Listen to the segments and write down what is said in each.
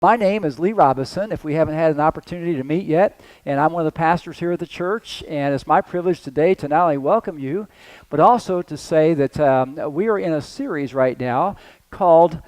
My name is Lee Robinson, if we haven't had an opportunity to meet yet, and I'm one of the pastors here at the church, and it's my privilege today to not only welcome you, but also to say that we are in a series right now called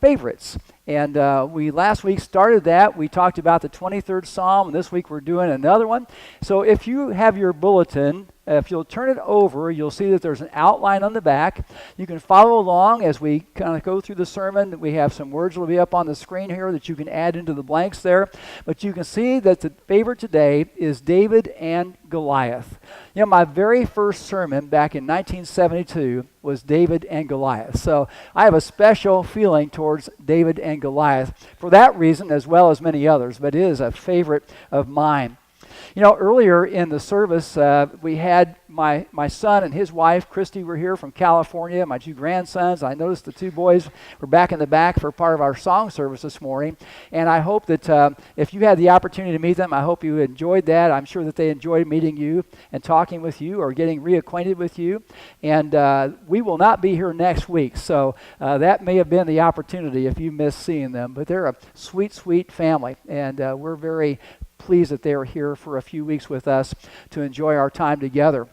Favorites. And we last week started that. We talked about the 23rd Psalm, and this week we're doing another one. So if you have your bulletin, if you'll turn it over, you'll see that there's an outline on the back. You can follow along as we kind of go through the sermon. We have some words that will be up on the screen here that you can add into the blanks there. But you can see that the favorite today is David and Goliath. You know, my very first sermon back in 1972 was David and Goliath. So I have a special feeling towards David and Goliath for that reason as well as many others, but it is a favorite of mine. You know, earlier in the service, we had my son and his wife, Christy, were here from California, my two grandsons. I noticed the two boys were back in the back for part of our song service this morning. And I hope that if you had the opportunity to meet them, I hope you enjoyed that. I'm sure that they enjoyed meeting you and talking with you or getting reacquainted with you. And we will not be here next week, so that may have been the opportunity if you missed seeing them. But they're a sweet, sweet family, and we're very pleased that they are here for a few weeks with us to enjoy our time together.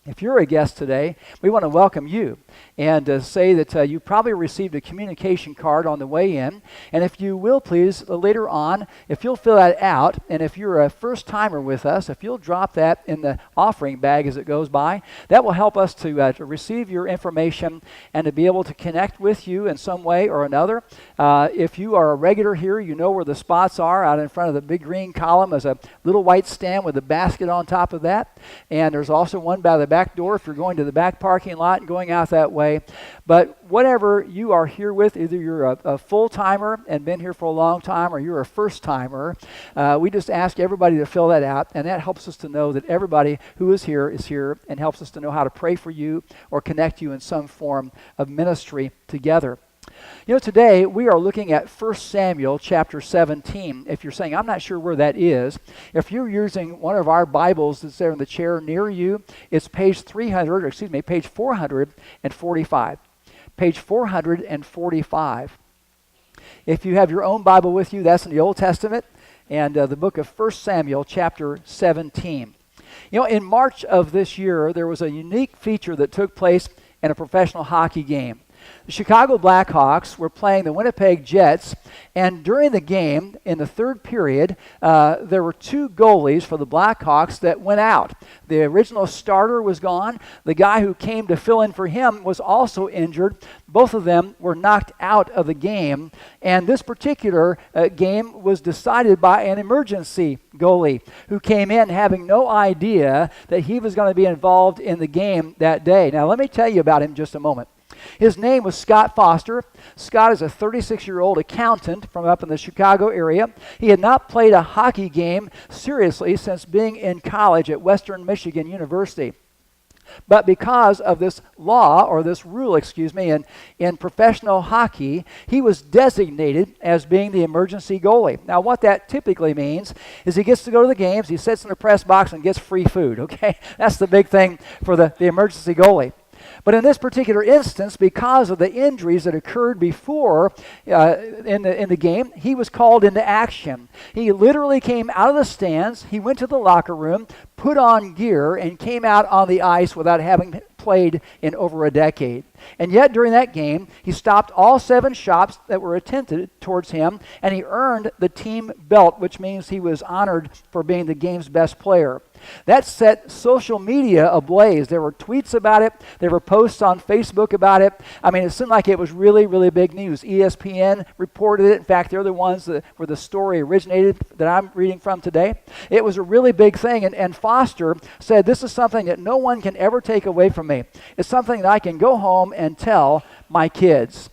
If you're a guest today, we want to welcome you and say that you probably received a communication card on the way in. And if you will, please, later on, if you'll fill that out, and if you're a first-timer with us, if you'll drop that in the offering bag as it goes by, that will help us to receive your information and to be able to connect with you in some way or another. If you are a regular here, you know where the spots are. Out in front of the big green column is a little white stand with a basket on top of that. And there's also one by the back door if you're going to the back parking lot and going out that way. But whatever you are here with, either you're a full-timer and been here for a long time or you're a first-timer, we just ask everybody to fill that out, and that helps us to know that everybody who is here and helps us to know how to pray for you or connect you in some form of ministry together. You know, today we are looking at 1 Samuel chapter 17. If you're saying, I'm not sure where that is, if you're using one of our Bibles that's there in the chair near you, it's page 445. Page 445. If you have your own Bible with you, that's in the Old Testament, and the book of 1 Samuel chapter 17. You know, in March of this year, there was a unique feature that took place in a professional hockey game. The Chicago Blackhawks were playing the Winnipeg Jets, and during the game, in the third period, there were two goalies for the Blackhawks that went out. The original starter was gone. The guy who came to fill in for him was also injured. Both of them were knocked out of the game, and this particular game was decided by an emergency goalie who came in having no idea that he was going to be involved in the game that day. Now, let me tell you about him in just a moment. His name was Scott Foster. Scott is a 36-year-old accountant from up in the Chicago area. He had not played a hockey game seriously since being in college at Western Michigan University. But because of this law, or this rule, in professional hockey, he was designated as being the emergency goalie. Now, what that typically means is he gets to go to the games, he sits in the press box and gets free food, okay? That's the big thing for the emergency goalie. But in this particular instance, because of the injuries that occurred before in the game, he was called into action. He literally came out of the stands, he went to the locker room, put on gear, and came out on the ice without having played in over a decade. And yet during that game, he stopped all 7 shots that were attempted towards him, and he earned the team belt, which means he was honored for being the game's best player. That set social media ablaze. There were tweets about it. There were posts on Facebook about it. I mean, it seemed like it was really, really big news. ESPN reported it. In fact, they're the ones where the story originated that I'm reading from today. It was a really big thing, and Foster said, this is something that no one can ever take away from me. It's something that I can go home and tell my kids.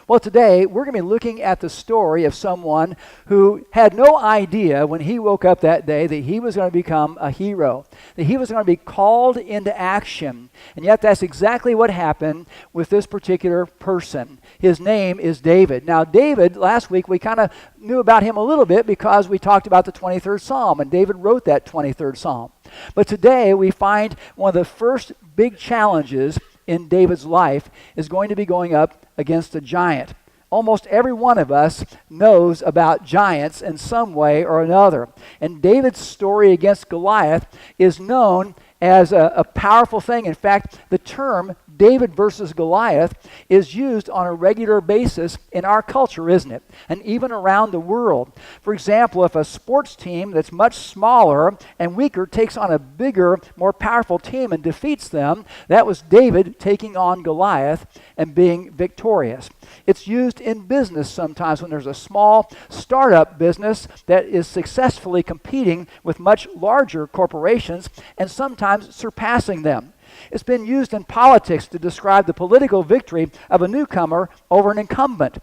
Well, today we're going to be looking at the story of someone who had no idea when he woke up that day that he was going to become a hero, that he was going to be called into action. And yet that's exactly what happened with this particular person. His name is David. Now, David, last week we kind of knew about him a little bit because we talked about the 23rd Psalm, and David wrote that 23rd Psalm. But today we find one of the first big challenges in David's life is going to be going up against a giant almost every one of us knows about giants in some way or another. And David's story against Goliath is known as a powerful thing. In fact, the term David versus Goliath is used on a regular basis in our culture, isn't it? And even around the world. For example, if a sports team that's much smaller and weaker takes on a bigger, more powerful team and defeats them, that was David taking on Goliath and being victorious. It's used in business sometimes when there's a small startup business that is successfully competing with much larger corporations and sometimes surpassing them. It's been used in politics to describe the political victory of a newcomer over an incumbent.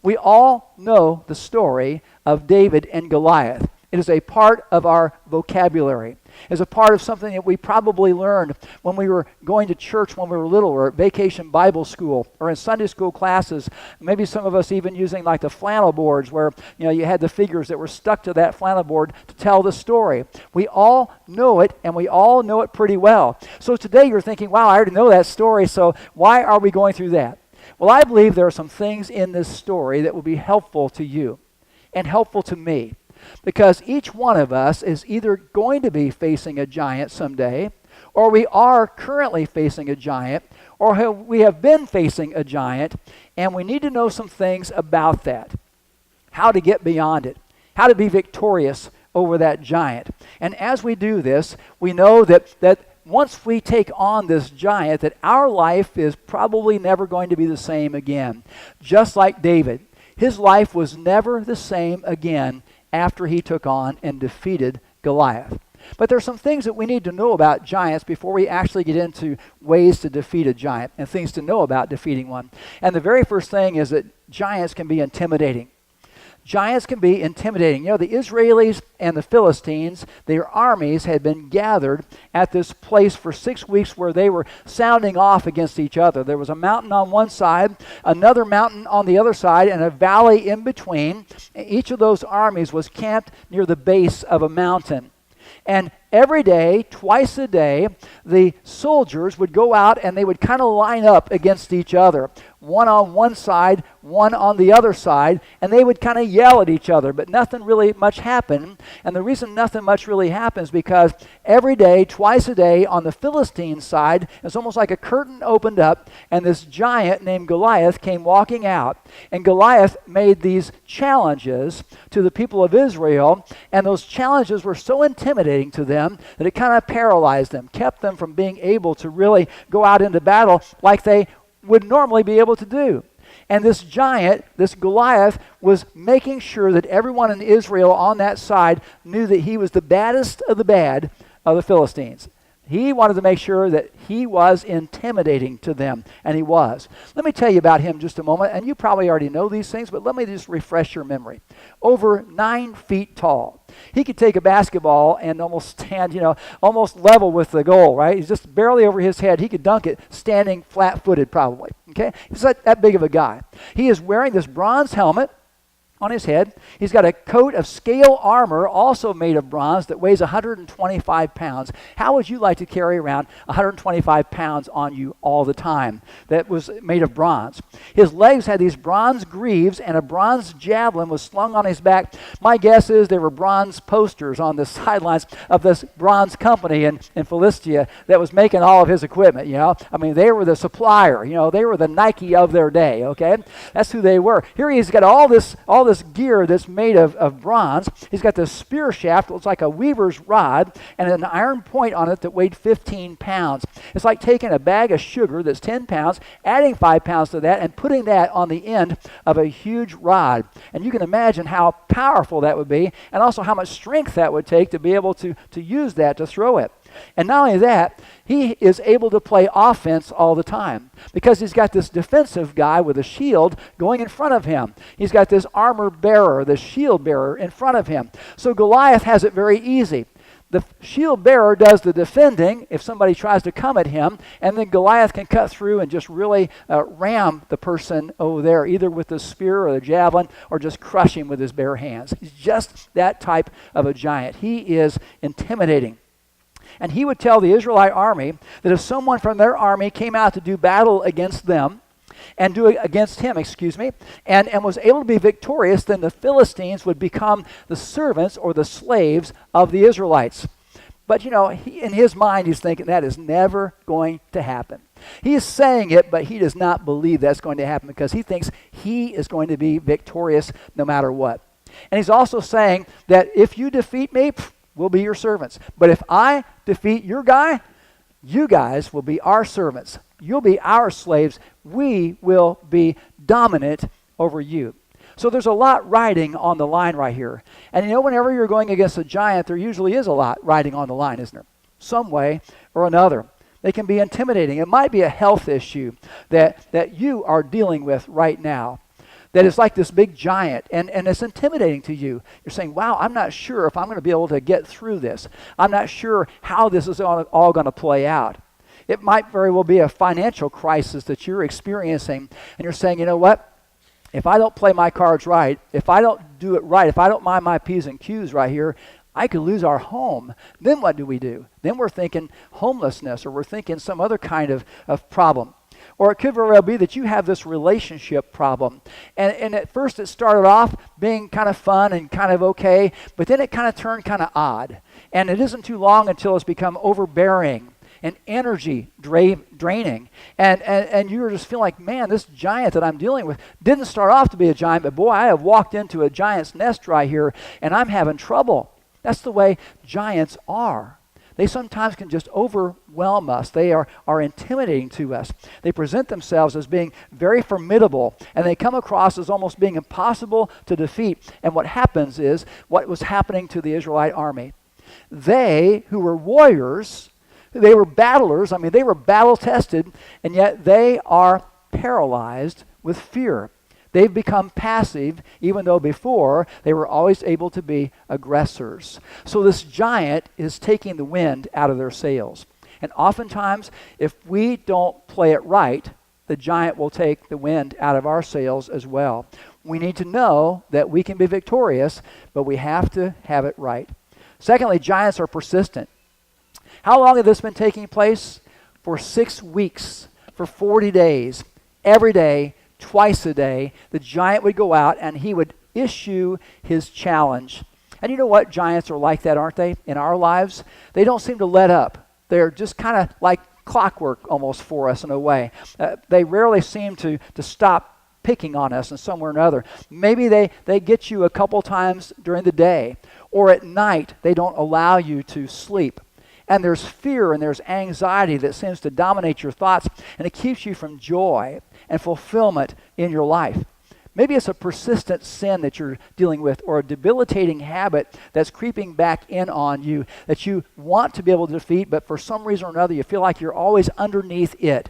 We all know the story of David and Goliath. It is a part of our vocabulary. It's a part of something that we probably learned when we were going to church when we were little, or at vacation Bible school, or in Sunday school classes. Maybe some of us even using like the flannel boards where you had the figures that were stuck to that flannel board to tell the story. We all know it, and we all know it pretty well. So today you're thinking, wow, I already know that story, so why are we going through that? Well, I believe there are some things in this story that will be helpful to you and helpful to me. Because each one of us is either going to be facing a giant someday, or we are currently facing a giant, or we have been facing a giant, and we need to know some things about that. How to get beyond it. How to be victorious over that giant. And as we do this, we know that once we take on this giant, that our life is probably never going to be the same again. Just like David. His life was never the same again after he took on and defeated Goliath. But there's some things that we need to know about giants before we actually get into ways to defeat a giant and things to know about defeating one. And the very first thing is that giants can be intimidating. Giants can be intimidating. The Israelis and the Philistines, their armies had been gathered at this place for 6 weeks where they were sounding off against each other. There was a mountain on one side, another mountain on the other side, and a valley in between. Each of those armies was camped near the base of a mountain. And every day, twice a day, the soldiers would go out and they would kind of line up against each other. One on one side, one on the other side, and they would kind of yell at each other, but nothing really much happened. And the reason nothing much really happens because every day, twice a day, on the Philistine side, it's almost like a curtain opened up, and this giant named Goliath came walking out. And Goliath made these challenges to the people of Israel, and those challenges were so intimidating to them that it kind of paralyzed them, kept them from being able to really go out into battle like they would normally be able to do. And this giant, this Goliath, was making sure that everyone in Israel on that side knew that he was the baddest of the bad of the Philistines. He wanted to make sure that he was intimidating to them, and he was. Let me tell you about him just a moment, and you probably already know these things, but let me just refresh your memory. Over 9 feet tall. He could take a basketball and almost stand, almost level with the goal, right? He's just barely over his head. He could dunk it standing flat-footed probably, okay? He's that big of a guy. He is wearing this bronze helmet on his head. He's got a coat of scale armor, also made of bronze, that weighs 125 pounds. How would you like to carry around 125 pounds on you all the time that was made of bronze? His legs had these bronze greaves, and a bronze javelin was slung on his back. My guess is there were bronze posters on the sidelines of this bronze company in Philistia that was making all of his equipment, they were the supplier, they were the Nike of their day, okay? That's who they were. Here he's got all this gear that's made of bronze. He's got this spear shaft that looks like a weaver's rod and an iron point on it that weighed 15 pounds. It's like taking a bag of sugar that's 10 pounds, adding 5 pounds to that, and putting that on the end of a huge rod. And you can imagine how powerful that would be, and also how much strength that would take to be able to use that to throw it. And not only that, he is able to play offense all the time because he's got this defensive guy with a shield going in front of him. He's got this armor bearer, the shield bearer in front of him. So Goliath has it very easy. The shield bearer does the defending if somebody tries to come at him, and then Goliath can cut through and just really ram the person over there, either with the spear or the javelin, or just crush him with his bare hands. He's just that type of a giant. He is intimidating. And he would tell the Israelite army that if someone from their army came out to do battle against them, and do it against him, and was able to be victorious, then the Philistines would become the servants or the slaves of the Israelites. But in his mind, he's thinking that is never going to happen. He is saying it, but he does not believe that's going to happen because he thinks he is going to be victorious no matter what. And he's also saying that if you defeat me, we'll be your servants. But if I defeat your guy, you guys will be our servants. You'll be our slaves. We will be dominant over you. So there's a lot riding on the line right here. And whenever you're going against a giant, there usually is a lot riding on the line, isn't there? Some way or another. They can be intimidating. It might be a health issue that you are dealing with right now. That is like this big giant, and it's intimidating to you. You're saying, wow, I'm not sure if I'm going to be able to get through this. I'm not sure how this is all going to play out. It might very well be a financial crisis that you're experiencing, and you're saying, you know what? If I don't play my cards right, if I don't do it right, if I don't mind my P's and Q's right here, I could lose our home. Then what do? Then we're thinking homelessness, or we're thinking some other kind of problem. Or it could very well be that you have this relationship problem. And at first it started off being kind of fun and kind of okay, but then it kind of turned kind of odd. And it isn't too long until it's become overbearing and energy draining. And you're just feeling like, man, this giant that I'm dealing with didn't start off to be a giant, but boy, I have walked into a giant's nest right here, and I'm having trouble. That's the way giants are. They sometimes can just overwhelm us. They are intimidating to us. They present themselves as being very formidable, and they come across as almost being impossible to defeat. And what happens is what was happening to the Israelite army. They, who were warriors, they were battlers, they were battle-tested, and yet they are paralyzed with fear. They've become passive, even though before they were always able to be aggressors. So this giant is taking the wind out of their sails. And oftentimes, if we don't play it right, the giant will take the wind out of our sails as well. We need to know that we can be victorious, but we have to have it right. Secondly, giants are persistent. How long had this been taking place? For 6 weeks, for 40 days, every day, twice a day, the giant would go out and he would issue his challenge. And you know what? Giants are like that, aren't they? In our lives, they don't seem to let up. They're just kind of like clockwork almost for us in a way. They rarely seem to stop picking on us in some way or another. Maybe they get you a couple times during the day, or at night they don't allow you to sleep. And there's fear and there's anxiety that seems to dominate your thoughts, and it keeps you from joy and fulfillment in your life. Maybe it's a persistent sin that you're dealing with, or a debilitating habit that's creeping back in on you that you want to be able to defeat, but for some reason or another you feel like you're always underneath it.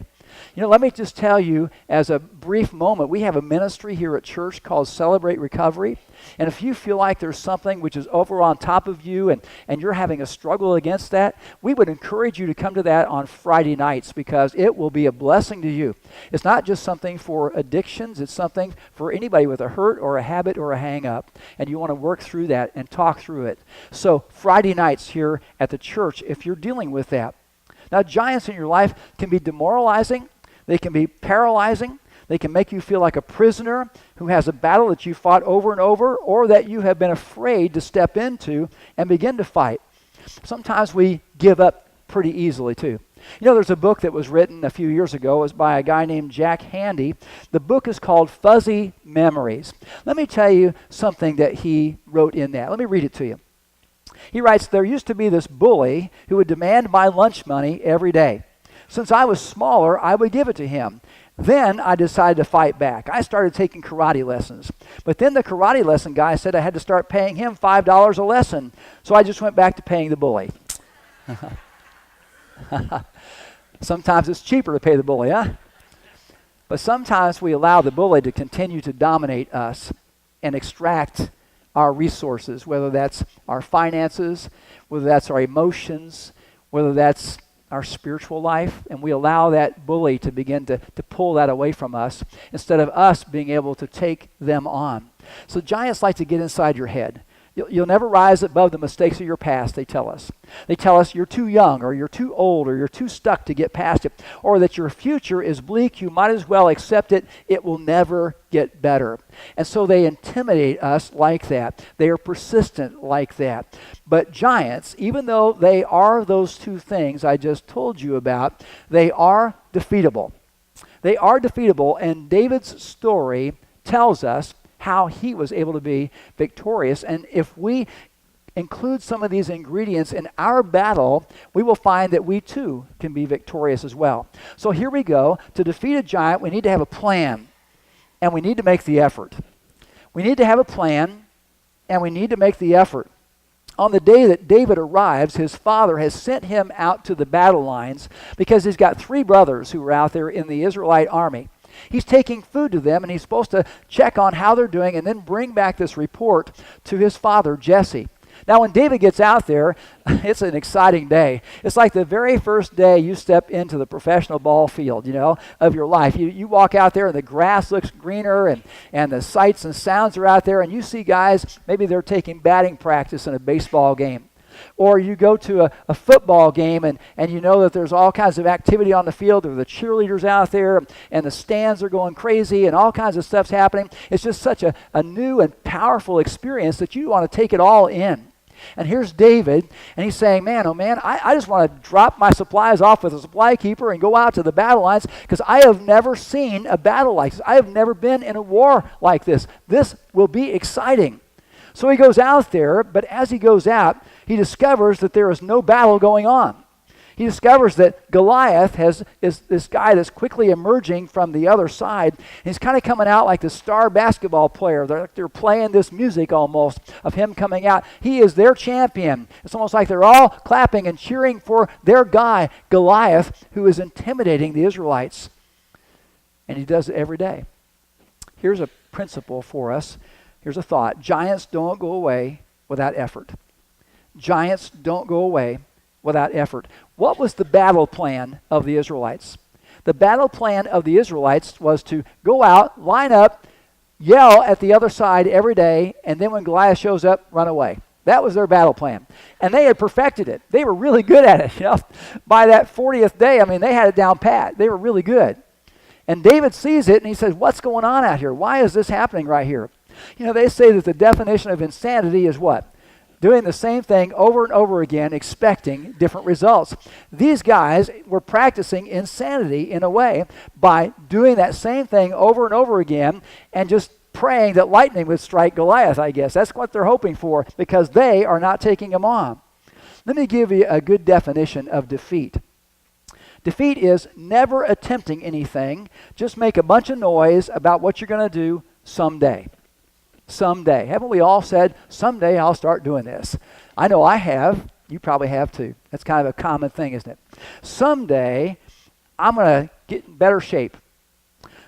Let me just tell you as a brief moment, we have a ministry here at church called Celebrate Recovery. And if you feel like there's something which is over on top of you and you're having a struggle against that, we would encourage you to come to that on Friday nights because it will be a blessing to you. It's not just something for addictions, it's something for anybody with a hurt or a habit or a hang up. And you want to work through that and talk through it. So Friday nights here at the church, if you're dealing with that. Now, giants in your life can be demoralizing. They can be paralyzing. They can make you feel like a prisoner who has a battle that you fought over and over, or that you have been afraid to step into and begin to fight. Sometimes we give up pretty easily, too. There's a book that was written a few years ago. It was by a guy named Jack Handy. The book is called Fuzzy Memories. Let me tell you something that he wrote in that. Let me read it to you. He writes, "There used to be this bully who would demand my lunch money every day. Since I was smaller, I would give it to him. Then I decided to fight back. I started taking karate lessons. But then the karate lesson guy said I had to start paying him $5 a lesson. So I just went back to paying the bully." Sometimes it's cheaper to pay the bully, huh? But sometimes we allow the bully to continue to dominate us and extract our resources, whether that's our finances, whether that's our emotions, whether that's our spiritual life, and we allow that bully to begin to pull that away from us instead of us being able to take them on. So giants like to get inside your head. You'll never rise above the mistakes of your past, they tell us. They tell us you're too young, or you're too old, or you're too stuck to get past it, or that your future is bleak, you might as well accept it, it will never get better. And so they intimidate us like that. They are persistent like that. But giants, even though they are those two things I just told you about, they are defeatable. They are defeatable, and David's story tells us how he was able to be victorious. And if we include some of these ingredients in our battle, we will find that we too can be victorious as well. So here we go. To defeat a giant, we need to have a plan, and we need to make the effort. We need to have a plan, and we need to make the effort. On the day that David arrives, his father has sent him out to the battle lines because he's got 3 brothers who are out there in the Israelite army. He's taking food to them, and he's supposed to check on how they're doing and then bring back this report to his father, Jesse. Now, when David gets out there, it's an exciting day. It's like the very first day you step into the professional ball field, of your life. You walk out there, and the grass looks greener, and the sights and sounds are out there, and you see guys, maybe they're taking batting practice in a baseball game. Or you go to a football game and you know that there's all kinds of activity on the field. There are the cheerleaders out there, and the stands are going crazy, and all kinds of stuff's happening. It's just such a new and powerful experience that you want to take it all in. And here's David, and he's saying, man, oh man, I just want to drop my supplies off with a supply keeper and go out to the battle lines because I have never seen a battle like this. I have never been in a war like this. This will be exciting. So he goes out there, but as he goes out, he discovers that there is no battle going on. He discovers that Goliath is this guy that's quickly emerging from the other side. And he's kind of coming out like the star basketball player. They're playing this music almost of him coming out. He is their champion. It's almost like they're all clapping and cheering for their guy, Goliath, who is intimidating the Israelites. And he does it every day. Here's a principle for us. Here's a thought. Giants don't go away without effort. Giants don't go away without effort. What was the battle plan of the Israelites? The battle plan of the Israelites was to go out, line up, yell at the other side every day, and then when Goliath shows up, run away. That was their battle plan. And they had perfected it. They were really good at it. By that 40th day, they had it down pat. They were really good. And David sees it, and he says, what's going on out here? Why is this happening right here? They say that the definition of insanity is what? Doing the same thing over and over again, expecting different results. These guys were practicing insanity in a way by doing that same thing over and over again and just praying that lightning would strike Goliath, I guess. That's what they're hoping for because they are not taking him on. Let me give you a good definition of defeat. Defeat is never attempting anything, just make a bunch of noise about what you're going to do someday. Someday. Haven't we all said, someday I'll start doing this? I know I have. You probably have too. That's kind of a common thing, isn't it? Someday I'm going to get in better shape.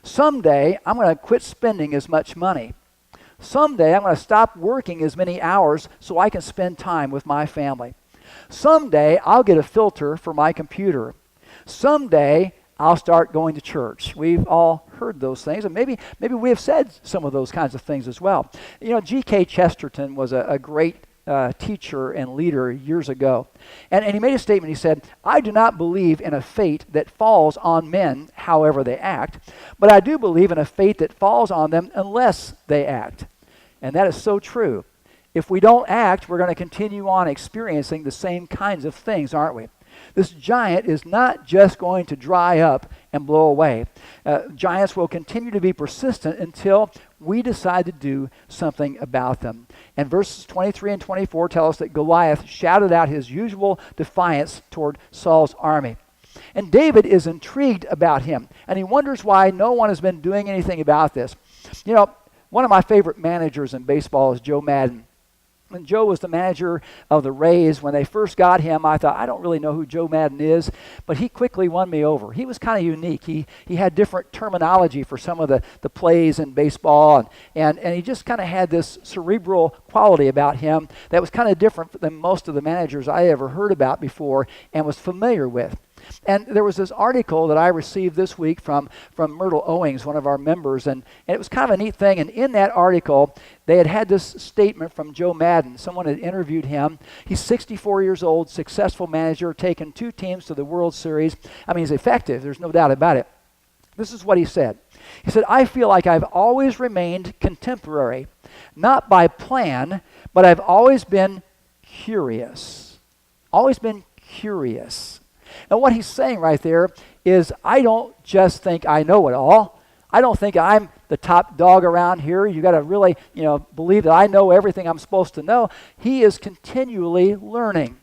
Someday I'm going to quit spending as much money. Someday I'm going to stop working as many hours so I can spend time with my family. Someday I'll get a filter for my computer. Someday I'll start going to church. We've all heard those things, and maybe we have said some of those kinds of things as well. G.K. Chesterton was a great teacher and leader years ago, and he made a statement. He said, I do not believe in a fate that falls on men however they act, but I do believe in a fate that falls on them unless they act. And that is so true. If we don't act, we're going to continue on experiencing the same kinds of things, aren't we? This giant is not just going to dry up and blow away. Giants will continue to be persistent until we decide to do something about them. And verses 23 and 24 tell us that Goliath shouted out his usual defiance toward Saul's army. And David is intrigued about him, and he wonders why no one has been doing anything about this. One of my favorite managers in baseball is Joe Madden. When Joe was the manager of the Rays, when they first got him, I thought, I don't really know who Joe Madden is, but he quickly won me over. He was kind of unique. He had different terminology for some of the plays in baseball, and he just kind of had this cerebral quality about him that was kind of different than most of the managers I ever heard about before and was familiar with. And there was this article that I received this week from Myrtle Owings, one of our members, and it was kind of a neat thing. And in that article, they had this statement from Joe Madden. Someone had interviewed him. He's 64 years old, successful manager, taken 2 teams to the World Series. I mean, he's effective. There's no doubt about it. This is what he said. He said, "I feel like I've always remained contemporary, not by plan, but I've always been curious." Always been curious. Now what he's saying right there is, I don't just think I know it all. I don't think I'm the top dog around here. You got to really, believe that I know everything I'm supposed to know. He is continually learning.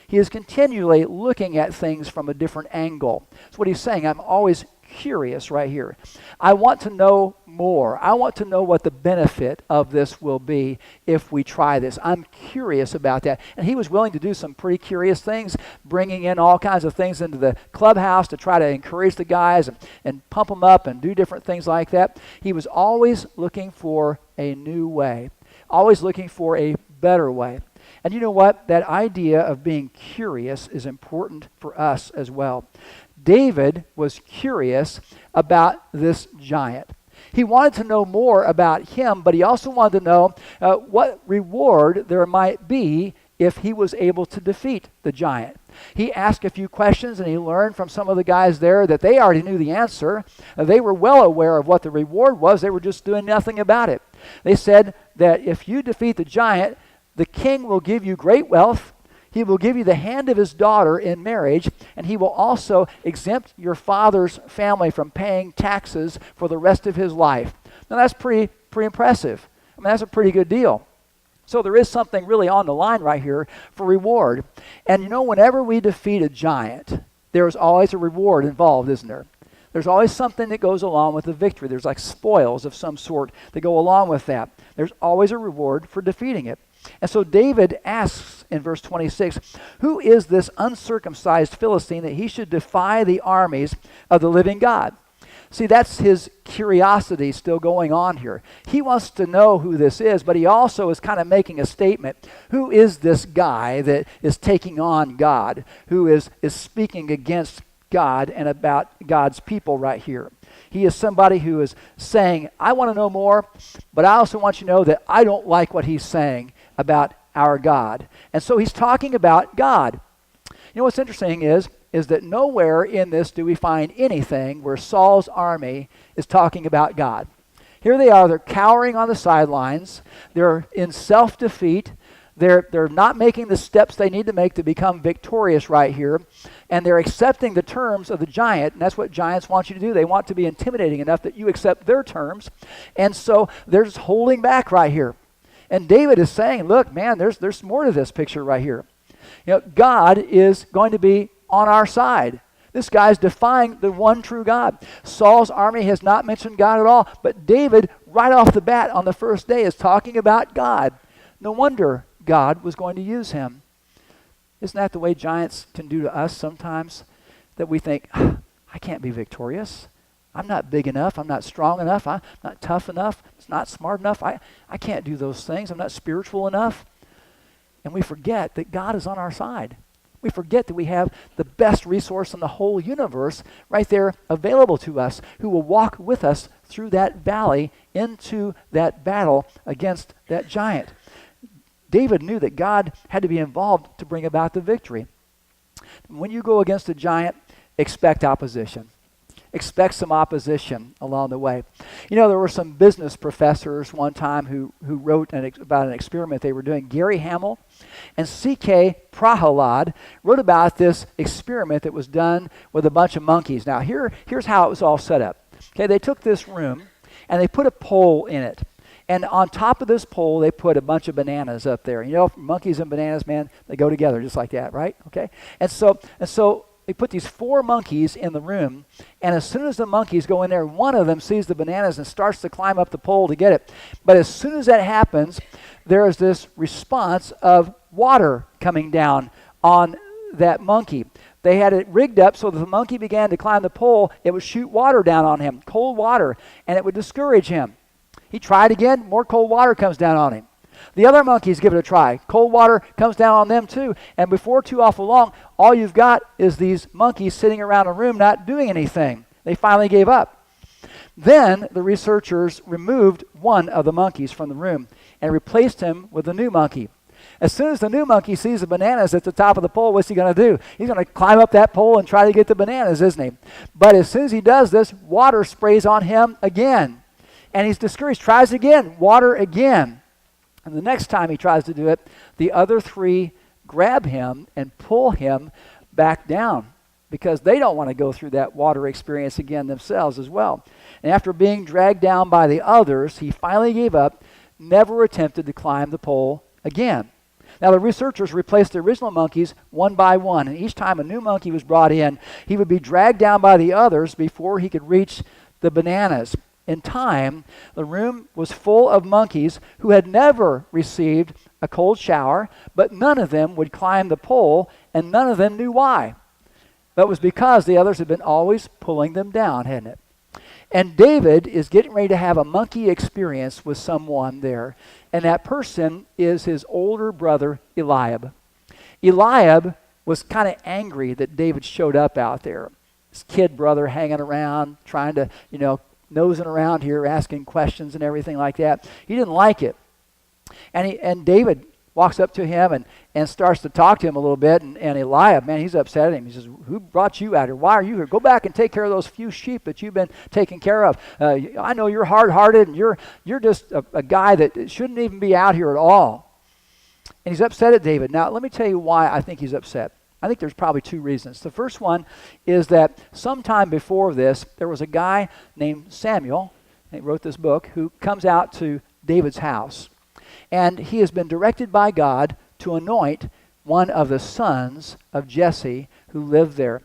He is continually looking at things from a different angle. That's what he's saying. I'm always curious right here. I want to know more. I want to know what the benefit of this will be if we try this. I'm curious about that. And he was willing to do some pretty curious things, bringing in all kinds of things into the clubhouse to try to encourage the guys and pump them up and do different things like that. He was always looking for a new way, always looking for a better way. And you know what? That idea of being curious is important for us as well. David was curious about this giant. He wanted to know more about him, but he also wanted to know what reward there might be if he was able to defeat the giant. He asked a few questions, and he learned from some of the guys there that they already knew the answer. They were well aware of what the reward was. They were just doing nothing about it. They said that if you defeat the giant, the king will give you great wealth. He will give you the hand of his daughter in marriage, and he will also exempt your father's family from paying taxes for the rest of his life. Now that's pretty impressive. I mean, that's a pretty good deal. So there is something really on the line right here for reward. And whenever we defeat a giant, there's always a reward involved, isn't there? There's always something that goes along with the victory. There's like spoils of some sort that go along with that. There's always a reward for defeating it. And so David asks in verse 26, who is this uncircumcised Philistine that he should defy the armies of the living God? See, that's his curiosity still going on here. He wants to know who this is, but he also is kind of making a statement. Who is this guy that is taking on God, who is speaking against God and about God's people right here? He is somebody who is saying, I want to know more, but I also want you to know that I don't like what he's saying about our God. And so he's talking about God. What's interesting is that nowhere in this do we find anything where Saul's army is talking about God. Here they are, they're cowering on the sidelines, they're in self-defeat, they're not making the steps they need to make to become victorious right here, and they're accepting the terms of the giant, and that's what giants want you to do. They want to be intimidating enough that you accept their terms, and so they're just holding back right here. And David is saying, look, man, there's more to this picture right here. God is going to be on our side. This guy's defying the one true God. Saul's army has not mentioned God at all, but David, right off the bat on the first day, is talking about God. No wonder God was going to use him. Isn't that the way giants can do to us sometimes? That we think, I can't be victorious. I'm not big enough. I'm not strong enough. I'm not tough enough. It's not smart enough. I can't do those things. I'm not spiritual enough. And we forget that God is on our side. We forget that we have the best resource in the whole universe right there available to us, who will walk with us through that valley into that battle against that giant. David knew that God had to be involved to bring about the victory. When you go against a giant, expect opposition. Expect some opposition along the way. There were some business professors one time who wrote about an experiment they were doing. Gary Hamel and C.K. Prahalad wrote about this experiment that was done with a bunch of monkeys. Now, here's how it was all set up. Okay, they took this room and they put a pole in it. And on top of this pole, they put a bunch of bananas up there. Monkeys and bananas, man, they go together just like that, right? Okay, and so they put these 4 monkeys in the room, and as soon as the monkeys go in there, one of them sees the bananas and starts to climb up the pole to get it. But as soon as that happens, there is this response of water coming down on that monkey. They had it rigged up so that the monkey began to climb the pole, it would shoot water down on him, cold water, and it would discourage him. He tried again, more cold water comes down on him. The other monkeys give it a try. Cold water comes down on them too. And before too awful long, all you've got is these monkeys sitting around a room not doing anything. They finally gave up. Then the researchers removed one of the monkeys from the room and replaced him with a new monkey. As soon as the new monkey sees the bananas at the top of the pole, what's he going to do? He's going to climb up that pole and try to get the bananas, isn't he? But as soon as he does this, water sprays on him again. And he's discouraged, tries again, water again. And the next time he tries to do it, the other three grab him and pull him back down because they don't want to go through that water experience again themselves as well. And after being dragged down by the others, he finally gave up, never attempted to climb the pole again. Now the researchers replaced the original monkeys one by one, and each time a new monkey was brought in, he would be dragged down by the others before he could reach the bananas. In time, the room was full of monkeys who had never received a cold shower, but none of them would climb the pole, and none of them knew why. That was because the others had been always pulling them down, hadn't it? And David is getting ready to have a monkey experience with someone there, and that person is his older brother, Eliab. Eliab was kind of angry that David showed up out there. His kid brother hanging around, trying to, nosing around here, asking questions and everything like that. He didn't like it. And David walks up to him and starts to talk to him a little bit. And Eliab, man, he's upset at him. He says, who brought you out here? Why are you here? Go back and take care of those few sheep that you've been taking care of. I know you're hard-hearted, and you're just a guy that shouldn't even be out here at all. And he's upset at David. Now, let me tell you why I think he's upset. I think there's probably two reasons. The first one is that sometime before this, there was a guy named Samuel, he wrote this book, who comes out to David's house. And he has been directed by God to anoint one of the sons of Jesse who lived there.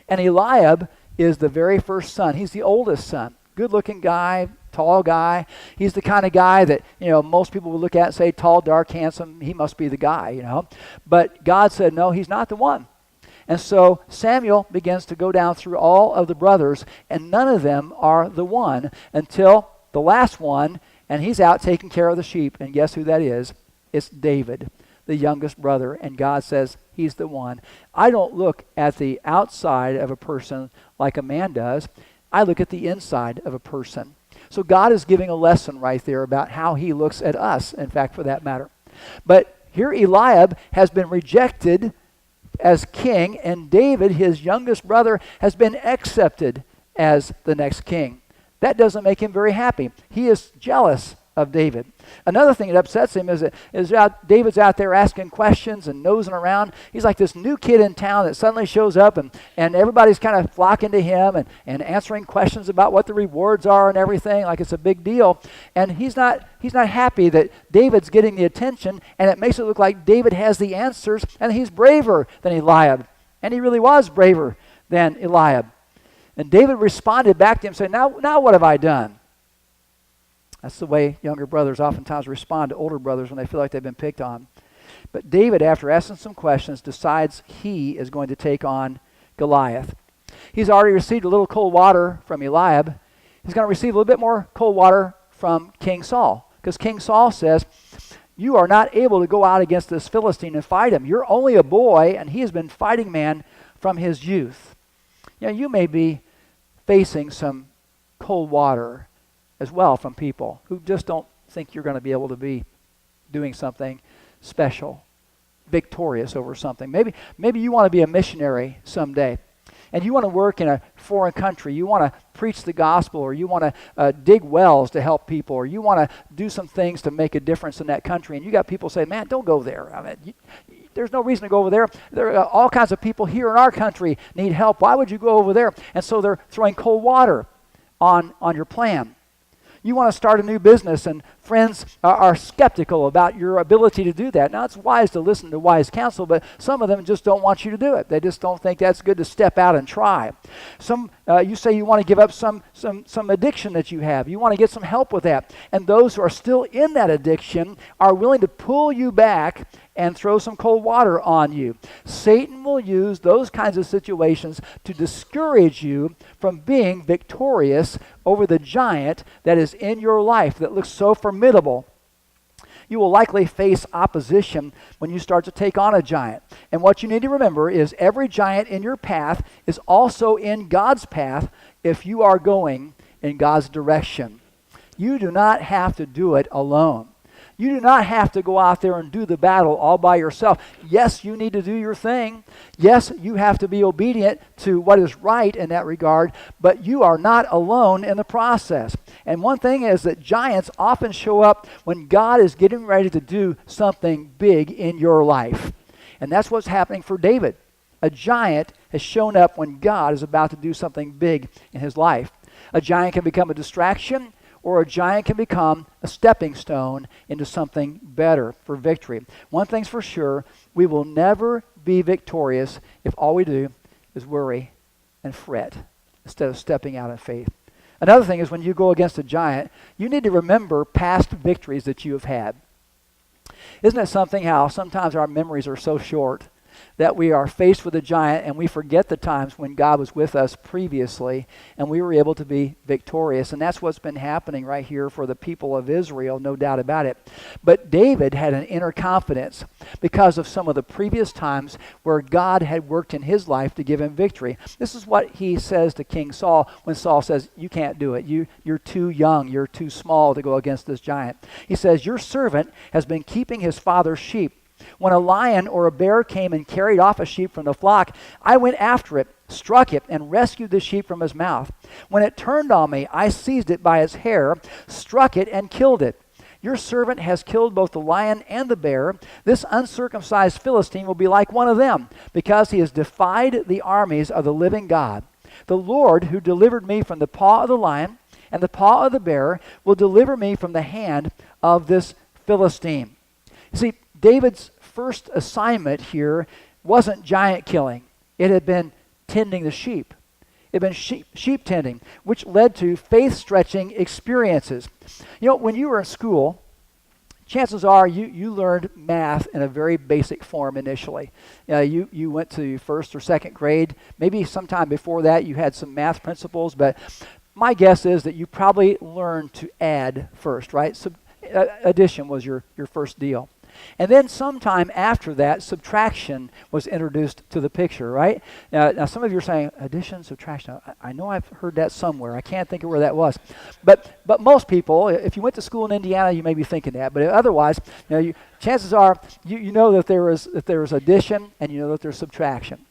And Eliab is the very first son. He's the oldest son. Good-looking guy, tall guy. He's the kind of guy that, most people would look at and say, tall, dark, handsome, he must be the guy, But God said, no, he's not the one. And so Samuel begins to go down through all of the brothers, and none of them are the one until the last one, and he's out taking care of the sheep. And guess who that is? It's David, the youngest brother. And God says, he's the one. I don't look at the outside of a person like a man does. I look at the inside of a person. So God is giving a lesson right there about how he looks at us, in fact, for that matter. But here Eliab has been rejected as king, and David, his youngest brother, has been accepted as the next king. That doesn't make him very happy. He is jealous of David. Another thing that upsets him is that David's out there asking questions and nosing around. He's like this new kid in town that suddenly shows up, and everybody's kind of flocking to him and answering questions about what the rewards are and everything, like it's a big deal. And he's not happy that David's getting the attention, and it makes it look like David has the answers, and he's braver than Eliab. And he really was braver than Eliab. And David responded back to him saying, now what have I done? That's the way younger brothers oftentimes respond to older brothers when they feel like they've been picked on. But David, after asking some questions, decides he is going to take on Goliath. He's already received a little cold water from Eliab. He's going to receive a little bit more cold water from King Saul, because King Saul says, you are not able to go out against this Philistine and fight him. You're only a boy, and he has been fighting man from his youth. You may be facing some cold water as well from people who just don't think you're going to be able to be doing something special, victorious over something. Maybe you want to be a missionary someday, and you want to work in a foreign country. You want to preach the gospel, or you want to dig wells to help people, or you want to do some things to make a difference in that country. And you got people say, man, don't go there. I mean, there's no reason to go over there. There are all kinds of people here in our country need help. Why would you go over there? And so they're throwing cold water on your plan. You want to start a new business, and friends are skeptical about your ability to do that. Now, it's wise to listen to wise counsel, but some of them just don't want you to do it. They just don't think that's good to step out and try. You say you want to give up some addiction that you have. You want to get some help with that. And those who are still in that addiction are willing to pull you back and throw some cold water on you. Satan will use those kinds of situations to discourage you from being victorious over the giant that is in your life that looks so formidable. You will likely face opposition when you start to take on a giant. And what you need to remember is every giant in your path is also in God's path if you are going in God's direction. You do not have to do it alone. You do not have to go out there and do the battle all by yourself. Yes, you need to do your thing. Yes, you have to be obedient to what is right in that regard, but you are not alone in the process. And one thing is that giants often show up when God is getting ready to do something big in your life. And that's what's happening for David. A giant has shown up when God is about to do something big in his life. A giant can become a distraction, or a giant can become a stepping stone into something better for victory. One thing's for sure, we will never be victorious if all we do is worry and fret instead of stepping out in faith. Another thing is when you go against a giant, you need to remember past victories that you have had. Isn't it something how sometimes our memories are so short that we are faced with a giant and we forget the times when God was with us previously and we were able to be victorious. And that's what's been happening right here for the people of Israel, no doubt about it. But David had an inner confidence because of some of the previous times where God had worked in his life to give him victory. This is what he says to King Saul when Saul says, you can't do it. You're too young. You're too small to go against this giant. He says, your servant has been keeping his father's sheep. When a lion or a bear came and carried off a sheep from the flock, I went after it, struck it, and rescued the sheep from his mouth. When it turned on me, I seized it by its hair, struck it, and killed it. Your servant has killed both the lion and the bear. This uncircumcised Philistine will be like one of them, because he has defied the armies of the living God. The Lord, who delivered me from the paw of the lion and the paw of the bear, will deliver me from the hand of this Philistine. You see, David's first assignment here wasn't giant killing. It had been tending the sheep. It had been sheep tending, which led to faith-stretching experiences. You know, when you were in school, chances are you learned math in a very basic form initially. You went to first or second grade. Maybe sometime before that you had some math principles, but my guess is that you probably learned to add first, right? So addition was your first deal. And then sometime after that, subtraction was introduced to the picture, right? Now some of you are saying, addition, subtraction. I know I've heard that somewhere. I can't think of where that was. But most people, if you went to school in Indiana, you may be thinking that. But otherwise, chances are you know that there is addition and you know that there's subtraction.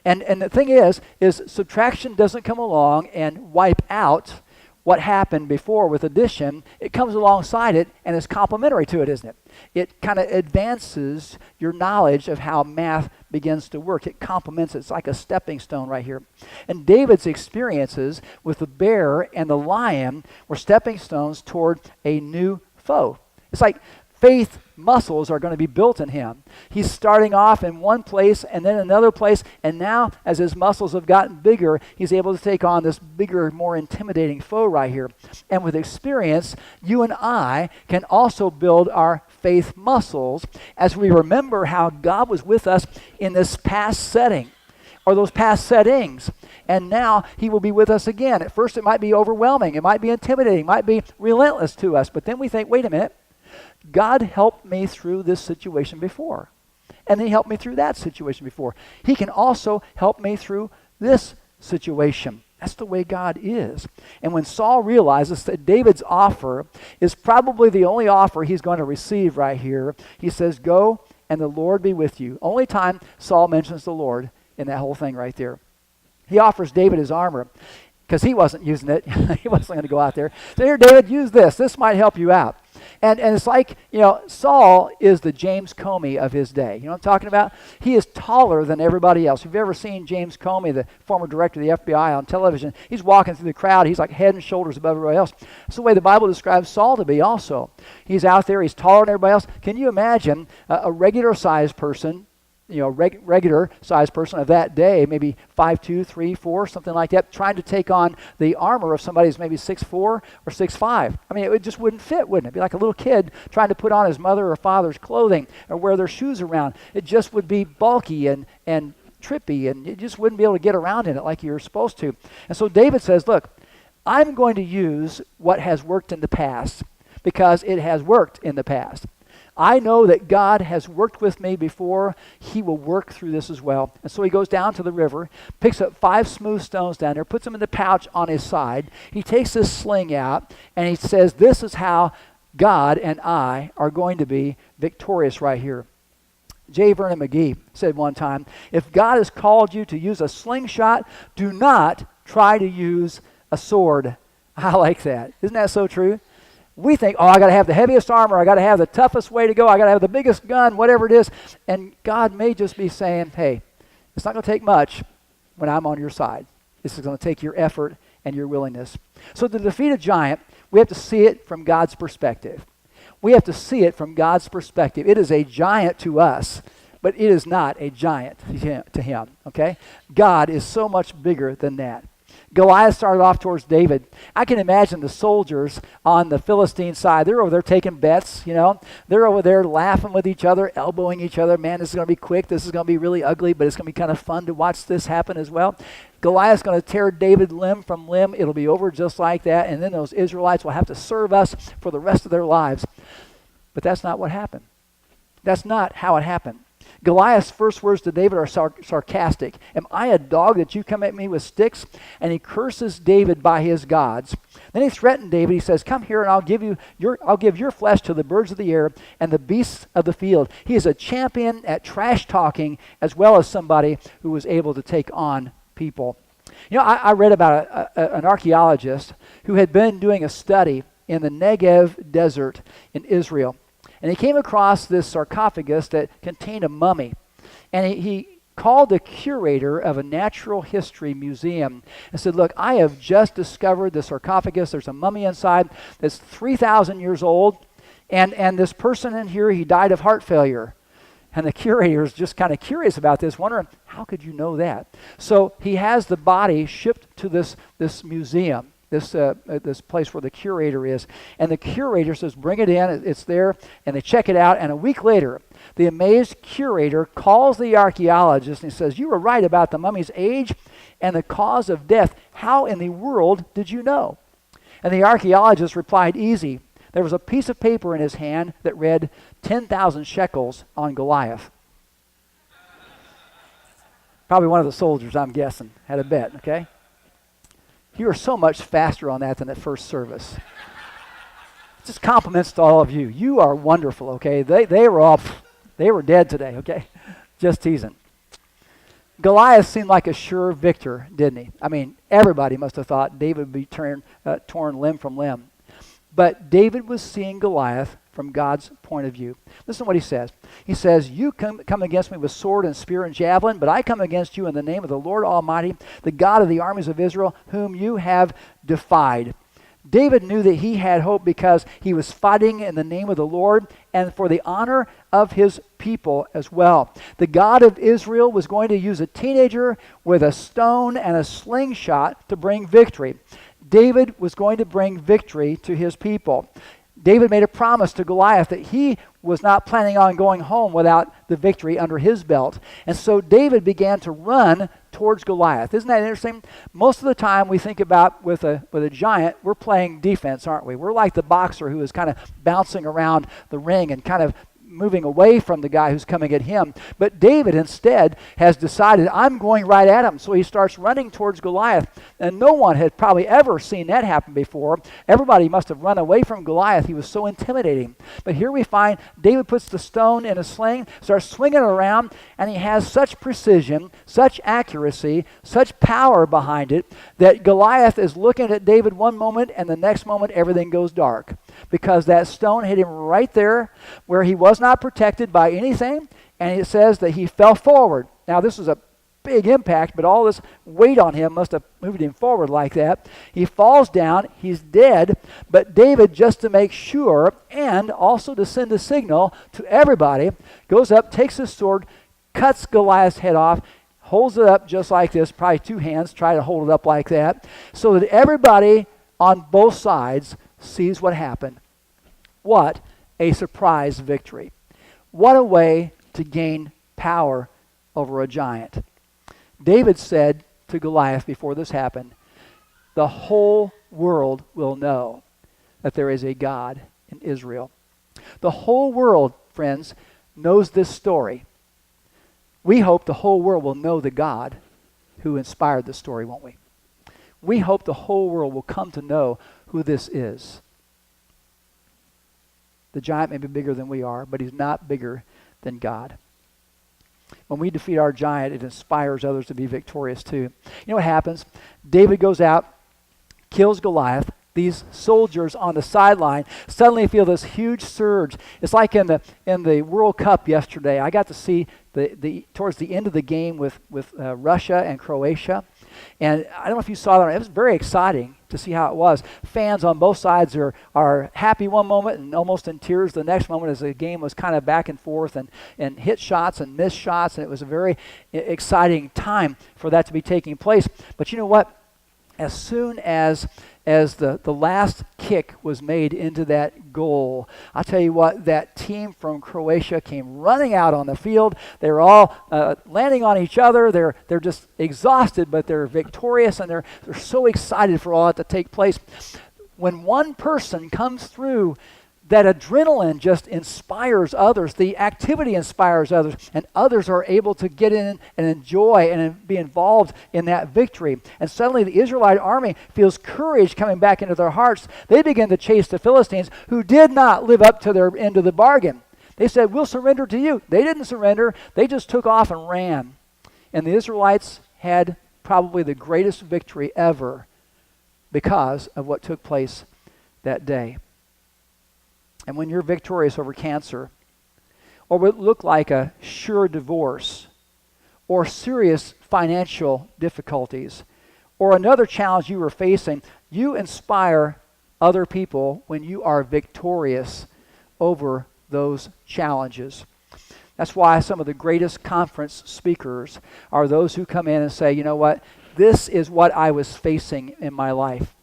And the thing is subtraction doesn't come along and wipe out what happened before with addition. It comes alongside it and is complementary to it, isn't it? It kind of advances your knowledge of how math begins to work. It complements it. It's like a stepping stone right here. And David's experiences with the bear and the lion were stepping stones toward a new foe. It's like faith muscles are going to be built in him. He's starting off in one place and then another place, and now as his muscles have gotten bigger, he's able to take on this bigger, more intimidating foe right here. And with experience, you and I can also build our faith muscles as we remember how God was with us in this past setting or those past settings. And now he will be with us again. At first it might be overwhelming, it might be intimidating, it might be relentless to us, but then we think, wait a minute, God helped me through this situation before. And he helped me through that situation before. He can also help me through this situation. That's the way God is. And when Saul realizes that David's offer is probably the only offer he's going to receive right here, he says, go and the Lord be with you. Only time Saul mentions the Lord in that whole thing right there. He offers David his armor because he wasn't using it. He wasn't going to go out there. So here, David, use this. This might help you out. And it's like, Saul is the James Comey of his day. You know what I'm talking about? He is taller than everybody else. If you've ever seen James Comey, the former director of the FBI on television, he's walking through the crowd. He's like head and shoulders above everybody else. That's the way the Bible describes Saul to be also. He's out there. He's taller than everybody else. Can you imagine a regular-sized person, regular-sized person of that day, maybe 5'2", 3'4", something like that, trying to take on the armor of somebody who's maybe 6'4" or 6'5". I mean, it just wouldn't fit, wouldn't it? It'd be like a little kid trying to put on his mother or father's clothing or wear their shoes around. It just would be bulky and trippy, and you just wouldn't be able to get around in it like you're supposed to. And so David says, look, I'm going to use what has worked in the past because it has worked in the past. I know that God has worked with me before. He will work through this as well. And so he goes down to the river, picks up 5 smooth stones down there, puts them in the pouch on his side. He takes this sling out, and he says, this is how God and I are going to be victorious right here. J. Vernon McGee said one time, if God has called you to use a slingshot, do not try to use a sword. I like that. Isn't that so true? We think, I got to have the heaviest armor, I got to have the toughest way to go, I got to have the biggest gun, whatever it is. And God may just be saying, hey, it's not going to take much when I'm on your side. This is going to take your effort and your willingness. So to defeat a giant, we have to see it from God's perspective. We have to see it from God's perspective. It is a giant to us, but it is not a giant to him, okay? God is so much bigger than that. Goliath started off towards David. I can imagine the soldiers on the Philistine side. They're over there taking bets, you know. They're over there laughing with each other, elbowing each other. Man, this is going to be quick. This is going to be really ugly, but it's going to be kind of fun to watch this happen as well. Goliath's going to tear David limb from limb. It'll be over just like that, and then those Israelites will have to serve us for the rest of their lives. But that's not what happened. That's not how it happened. Goliath's first words to David are sarcastic. Am I a dog that you come at me with sticks? And he curses David by his gods. Then he threatened David. He says, come here and I'll give your flesh to the birds of the air and the beasts of the field. He is a champion at trash talking as well as somebody who was able to take on people. You know, I read about an archaeologist who had been doing a study in the Negev desert in Israel. And he came across this sarcophagus that contained a mummy. And he called the curator of a natural history museum and said, look, I have just discovered the sarcophagus. There's a mummy inside that's 3,000 years old. And this person in here, he died of heart failure. And the curator is just kind of curious about this, wondering, how could you know that? So he has the body shipped to this museum. This place where the curator is. And the curator says, bring it in, it's there, and they check it out, and a week later, the amazed curator calls the archaeologist and he says, you were right about the mummy's age and the cause of death. How in the world did you know? And the archaeologist replied, easy. There was a piece of paper in his hand that read 10,000 shekels on Goliath. Probably one of the soldiers, I'm guessing, had a bet, okay? You are so much faster on that than at first service. Just compliments to all of you. You are wonderful, okay? They were dead today, okay? Just teasing. Goliath seemed like a sure victor, didn't he? I mean, everybody must have thought David would be torn limb from limb. But David was seeing Goliath from God's point of view. Listen to what he says. He says, you come against me with sword and spear and javelin, but I come against you in the name of the Lord Almighty, the God of the armies of Israel, whom you have defied. David knew that he had hope because he was fighting in the name of the Lord and for the honor of his people as well. The God of Israel was going to use a teenager with a stone and a slingshot to bring victory. David was going to bring victory to his people. David made a promise to Goliath that he was not planning on going home without the victory under his belt. And so David began to run towards Goliath. Isn't that interesting? Most of the time we think about with a giant, we're playing defense, aren't we? We're like the boxer who is kind of bouncing around the ring and kind of moving away from the guy who's coming at him. But David instead has decided, I'm going right at him. So he starts running towards Goliath. And no one had probably ever seen that happen before. Everybody must have run away from Goliath. He was so intimidating. But here we find David puts the stone in a sling, starts swinging it around, and he has such precision, such accuracy, such power behind it that Goliath is looking at David one moment and the next moment everything goes dark. Because that stone hit him right there where he was not protected by anything, and it says that he fell forward. Now this was a big impact, but all this weight on him must have moved him forward like that. He falls down, he's dead, but David, just to make sure and also to send a signal to everybody, goes up, takes his sword, cuts Goliath's head off, holds it up just like this, probably 2 hands, try to hold it up like that, so that everybody on both sides sees what happened. What a surprise victory. What a way to gain power over a giant. David said to Goliath before this happened, the whole world will know that there is a God in Israel. The whole world friends, knows this story. We hope the whole world will know the God who inspired the story, won't we? We hope the whole world will come to know who this is. The giant may be bigger than we are, but he's not bigger than God. When we defeat our giant, it inspires others to be victorious too. You know what happens? David goes out, kills Goliath. These soldiers on the sideline suddenly feel this huge surge. It's like in the World Cup yesterday. I got to see towards the end of the game with Russia and Croatia. And I don't know if you saw that. It was very exciting to see how it was. Fans on both sides are happy one moment and almost in tears the next moment, as the game was kind of back and forth and hit shots and missed shots. And it was a very exciting time for that to be taking place. But you know what? As soon as the last kick was made into that goal, I'll tell you what, that team from Croatia came running out on the field. They were all landing on each other. They're just exhausted, but they're victorious, and they're so excited for all that to take place. When one person comes through, that adrenaline just inspires others. The activity inspires others, and others are able to get in and enjoy and be involved in that victory. And suddenly the Israelite army feels courage coming back into their hearts. They begin to chase the Philistines, who did not live up to their end of the bargain. They said, "We'll surrender to you." They didn't surrender. They just took off and ran. And the Israelites had probably the greatest victory ever because of what took place that day. And when you're victorious over cancer, or what looked like a sure divorce, or serious financial difficulties, or another challenge you were facing, you inspire other people when you are victorious over those challenges. That's why some of the greatest conference speakers are those who come in and say, you know what, this is what I was facing in my life.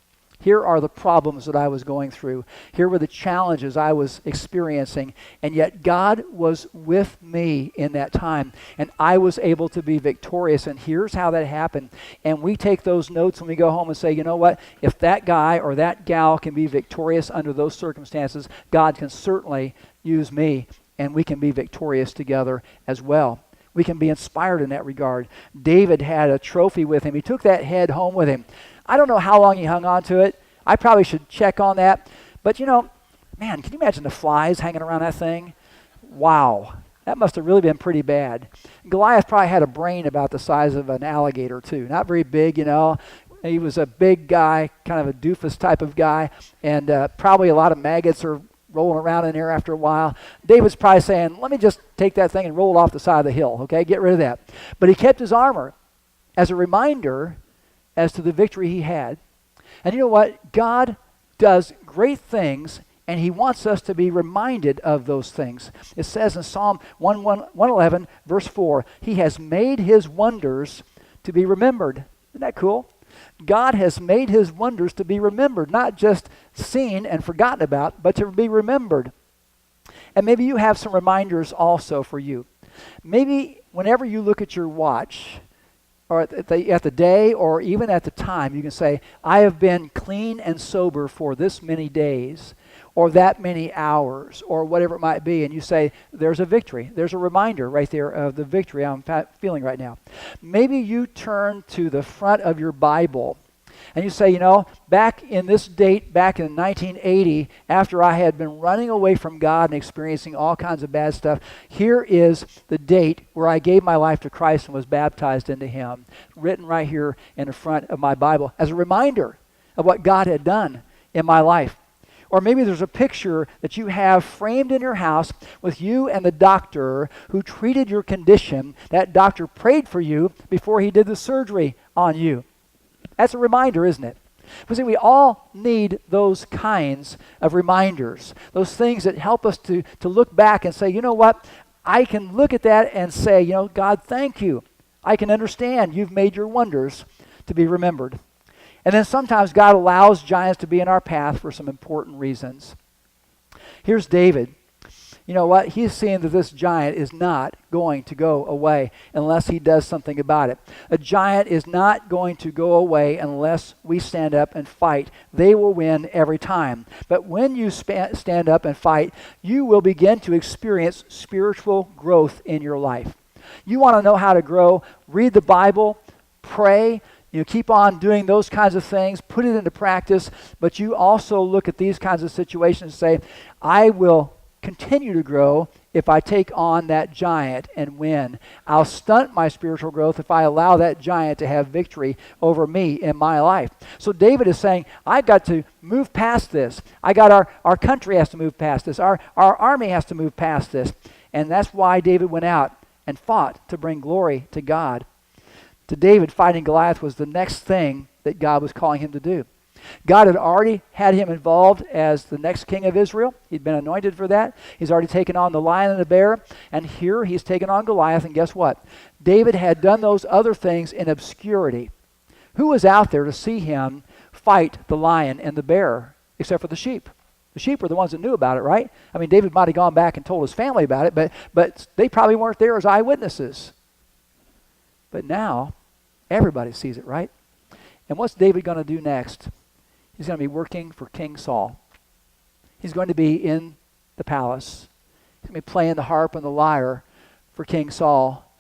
Here are the problems that I was going through. Here were the challenges I was experiencing. And yet God was with me in that time. And I was able to be victorious. And here's how that happened. And we take those notes and we go home and say, you know what? If that guy or that gal can be victorious under those circumstances, God can certainly use me. And we can be victorious together as well. We can be inspired in that regard. David had a trophy with him. He took that head home with him. I don't know how long he hung on to it. I probably should check on that. But you know, man, can you imagine the flies hanging around that thing? Wow. That must have really been pretty bad. Goliath probably had a brain about the size of an alligator too. Not very big, you know. He was a big guy, kind of a doofus type of guy. And probably a lot of maggots are rolling around in there after a while. David's probably saying, let me just take that thing and roll it off the side of the hill, okay? Get rid of that. But he kept his armor as a reminder as to the victory he had. And you know what? God does great things, and he wants us to be reminded of those things. It says in Psalm 111, verse 4, he has made his wonders to be remembered. Isn't that cool? God has made his wonders to be remembered, not just seen and forgotten about, but to be remembered. And maybe you have some reminders also for you. Maybe whenever you look at your watch, or at the day, or even at the time, you can say, I have been clean and sober for this many days, or that many hours, or whatever it might be. And you say, there's a victory. There's a reminder right there of the victory I'm feeling right now. Maybe you turn to the front of your Bible and you say, you know, back in this date, back in 1980, after I had been running away from God and experiencing all kinds of bad stuff, here is the date where I gave my life to Christ and was baptized into him, written right here in the front of my Bible as a reminder of what God had done in my life. Or maybe there's a picture that you have framed in your house with you and the doctor who treated your condition. That doctor prayed for you before he did the surgery on you. That's a reminder, isn't it? But see, we all need those kinds of reminders, those things that help us to look back and say, you know what? I can look at that and say, you know, God, thank you. I can understand you've made your wonders to be remembered. And then sometimes God allows giants to be in our path for some important reasons. Here's David. You know what? He's seeing that this giant is not going to go away unless he does something about it. A giant is not going to go away unless we stand up and fight. They will win every time. But when you stand up and fight, you will begin to experience spiritual growth in your life. You want to know how to grow? Read the Bible, pray. You keep on doing those kinds of things, put it into practice, but you also look at these kinds of situations and say, I will continue to grow if I take on that giant and win. I'll stunt my spiritual growth if I allow that giant to have victory over me in my life. So David is saying, I've got to move past this. Our country has to move past this. Our army has to move past this. And that's why David went out and fought to bring glory to God. To David, fighting Goliath was the next thing that God was calling him to do. God had already had him involved as the next king of Israel. He'd been anointed for that. He's already taken on the lion and the bear. And here he's taken on Goliath. And guess what? David had done those other things in obscurity. Who was out there to see him fight the lion and the bear except for the sheep? The sheep were the ones that knew about it, right? I mean, David might have gone back and told his family about it, but they probably weren't there as eyewitnesses. But now, everybody sees it, right? And what's David going to do next? He's going to be working for King Saul. He's going to be in the palace. He's going to be playing the harp and the lyre for King Saul.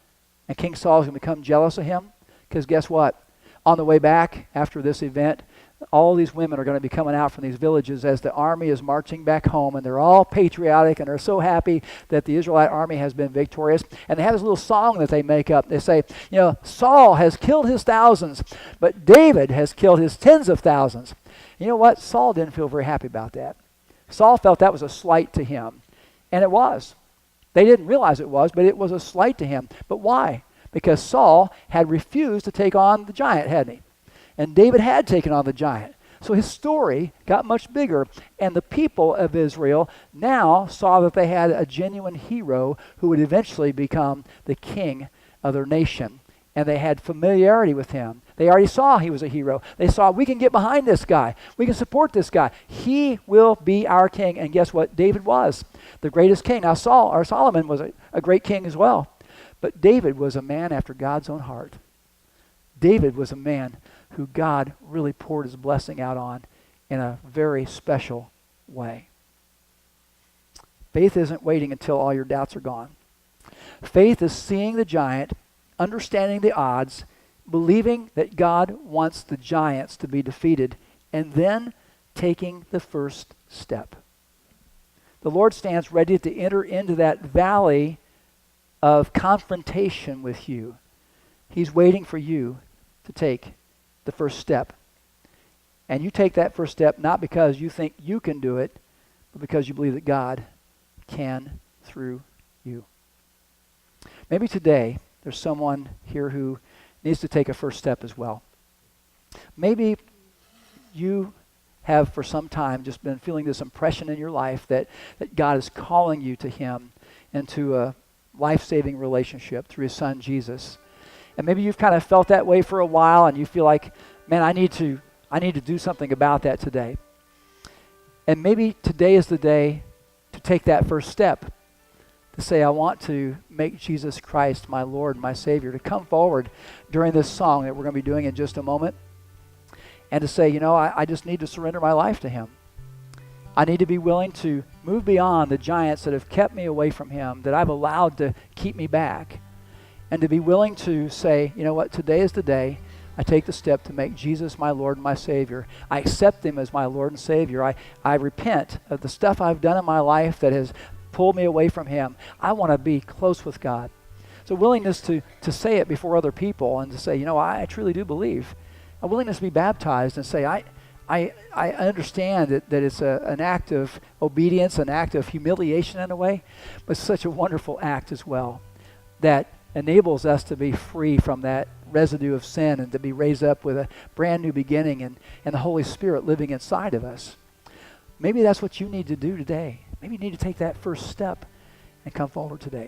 And King Saul is going to become jealous of him because guess what? On the way back after this event, all these women are going to be coming out from these villages as the army is marching back home, and they're all patriotic and are so happy that the Israelite army has been victorious. And they have this little song that they make up. They say, Saul has killed his thousands, but David has killed his tens of thousands. You know what? Saul didn't feel very happy about that. Saul felt that was a slight to him, and it was. They didn't realize it was, but it was a slight to him. But why? Because Saul had refused to take on the giant, hadn't he? And David had taken on the giant. So his story got much bigger. And the people of Israel now saw that they had a genuine hero who would eventually become the king of their nation. And they had familiarity with him. They already saw he was a hero. They saw, we can get behind this guy. We can support this guy. He will be our king. And guess what? David was the greatest king. Now Solomon was a great king as well. But David was a man after God's own heart. David was a man who God really poured his blessing out on in a very special way. Faith isn't waiting until all your doubts are gone. Faith is seeing the giant, understanding the odds, believing that God wants the giants to be defeated, and then taking the first step. The Lord stands ready to enter into that valley of confrontation with you. He's waiting for you to take the first step. And you take that first step not because you think you can do it, but because you believe that God can through you. Maybe today there's someone here who needs to take a first step as well. Maybe you have for some time just been feeling this impression in your life that God is calling you to him into a life-saving relationship through his son Jesus. And maybe you've kind of felt that way for a while and you feel like, man, I need to do something about that today. And maybe today is the day to take that first step, to say, I want to make Jesus Christ my Lord and my Savior, to come forward during this song that we're going to be doing in just a moment, and to say, I just need to surrender my life to him. I need to be willing to move beyond the giants that have kept me away from him, that I've allowed to keep me back. And to be willing to say, you know what, today is the day I take the step to make Jesus my Lord and my Savior. I accept him as my Lord and Savior. I repent of the stuff I've done in my life that has pulled me away from him. I want to be close with God. So willingness to say it before other people and to say, I truly do believe. A willingness to be baptized and say, I understand that it's an act of obedience, an act of humiliation in a way, but such a wonderful act as well that enables us to be free from that residue of sin and to be raised up with a brand new beginning and the Holy Spirit living inside of us. Maybe that's what you need to do today. Maybe you need to take that first step and come forward today.